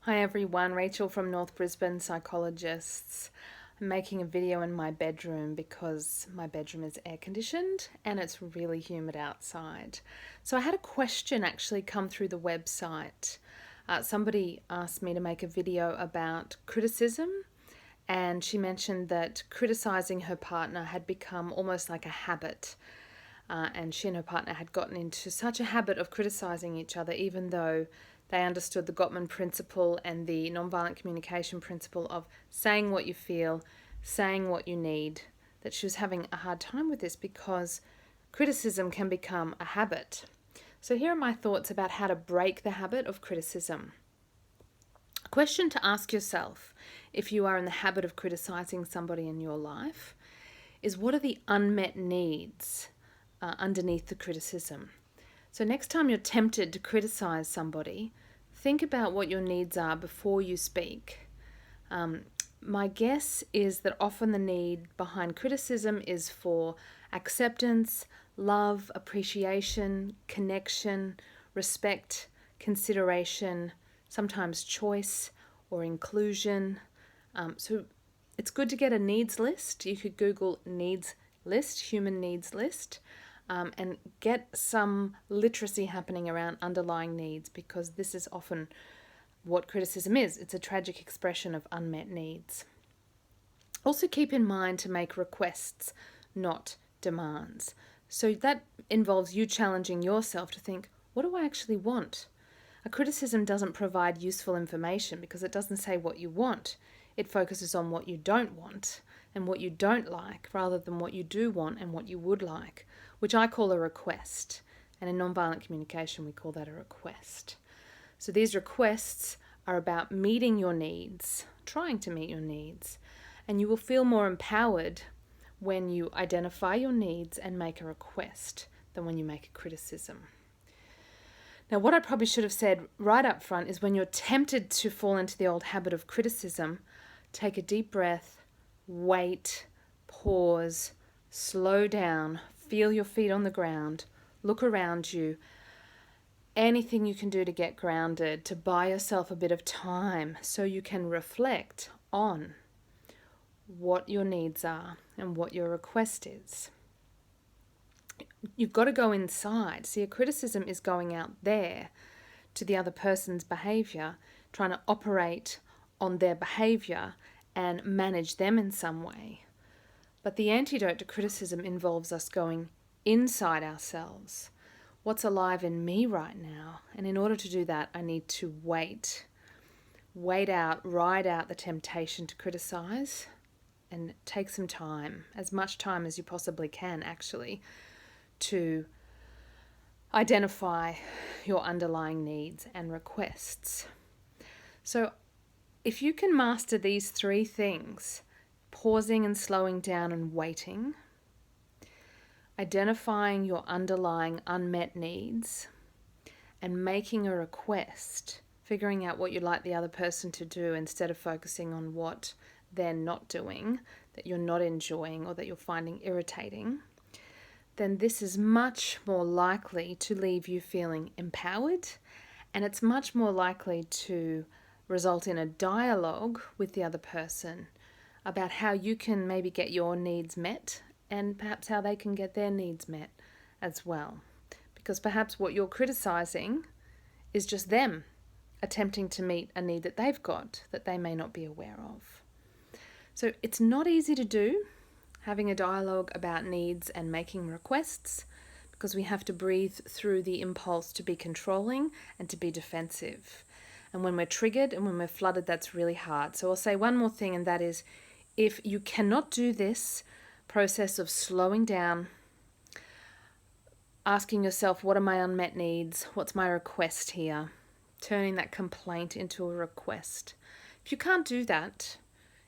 Hi everyone, Rachel from North Brisbane Psychologists. I'm making a video in my bedroom because my bedroom is air conditioned and it's really humid outside. So I had a question actually come through the website. Somebody asked me to make a video about criticism, and she mentioned that criticizing her partner had become almost like a habit. And she and her partner had gotten into such a habit of criticizing each other, even though they understood the Gottman principle and the nonviolent communication principle of saying what you feel, saying what you need, that she was having a hard time with this because criticism can become a habit. So here are my thoughts about how to break the habit of criticism. A question to ask yourself if you are in the habit of criticizing somebody in your life is, what are the unmet needs underneath the criticism? So next time you're tempted to criticize somebody, think about what your needs are before you speak. My guess is that often the need behind criticism is for acceptance, love, appreciation, connection, respect, consideration, sometimes choice or inclusion. So it's good to get a needs list. You could Google needs list, human needs list. And get some literacy happening around underlying needs, because this is often what criticism is. It's a tragic expression of unmet needs. Also keep in mind to make requests, not demands. So that involves you challenging yourself to think, what do I actually want? A criticism doesn't provide useful information because it doesn't say what you want. It focuses on what you don't want and what you don't like, rather than what you do want and what you would like, which I call a request. And in nonviolent communication, we call that a request. So these requests are about meeting your needs, trying to meet your needs, and you will feel more empowered when you identify your needs and make a request than when you make a criticism. Now, what I probably should have said right up front is, when you're tempted to fall into the old habit of criticism, take a deep breath, wait, pause, slow down, feel your feet on the ground, look around you. Anything you can do to get grounded, to buy yourself a bit of time so you can reflect on what your needs are and what your request is. You've got to go inside. See, a criticism is going out there to the other person's behavior, trying to operate on their behavior and manage them in some way. But the antidote to criticism involves us going inside ourselves. What's alive in me right now? And in order to do that, I need to wait. Wait out, ride out the temptation to criticize, and take some time, as much time as you possibly can actually, to identify your underlying needs and requests. So if you can master these three things, pausing and slowing down and waiting, identifying your underlying unmet needs, and making a request, figuring out what you'd like the other person to do instead of focusing on what they're not doing, that you're not enjoying or that you're finding irritating, then this is much more likely to leave you feeling empowered, and it's much more likely to result in a dialogue with the other person about how you can maybe get your needs met, and perhaps how they can get their needs met as well. Because perhaps what you're criticizing is just them attempting to meet a need that they've got that they may not be aware of. So it's not easy to do, having a dialogue about needs and making requests, because we have to breathe through the impulse to be controlling and to be defensive. And when we're triggered and when we're flooded, that's really hard. So I'll say one more thing, and that is, if you cannot do this process of slowing down, asking yourself, what are my unmet needs? What's my request here? Turning that complaint into a request. If you can't do that,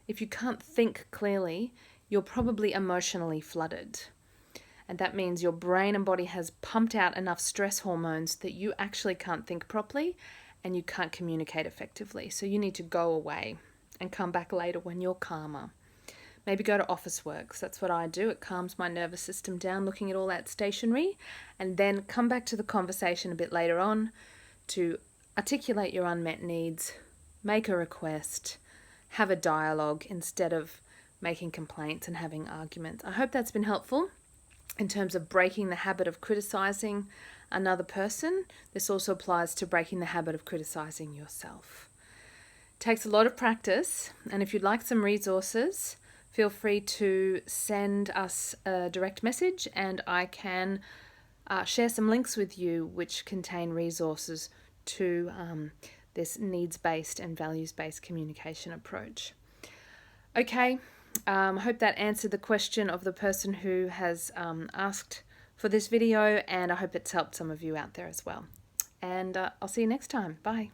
if you can't think clearly, you're probably emotionally flooded. And that means your brain and body has pumped out enough stress hormones that you actually can't think properly and you can't communicate effectively. So you need to go away and come back later when you're calmer. Maybe go to office work. So that's what I do. It calms my nervous system down, looking at all that stationery, and then come back to the conversation a bit later on to articulate your unmet needs, make a request, have a dialogue instead of making complaints and having arguments. I hope that's been helpful in terms of breaking the habit of criticizing another person. This also applies to breaking the habit of criticizing yourself. It takes a lot of practice, and if you'd like some resources, feel free to send us a direct message and I can share some links with you which contain resources to this needs-based and values-based communication approach. Okay, I hope that answered the question of the person who has asked for this video, and I hope it's helped some of you out there as well. And I'll see you next time. Bye.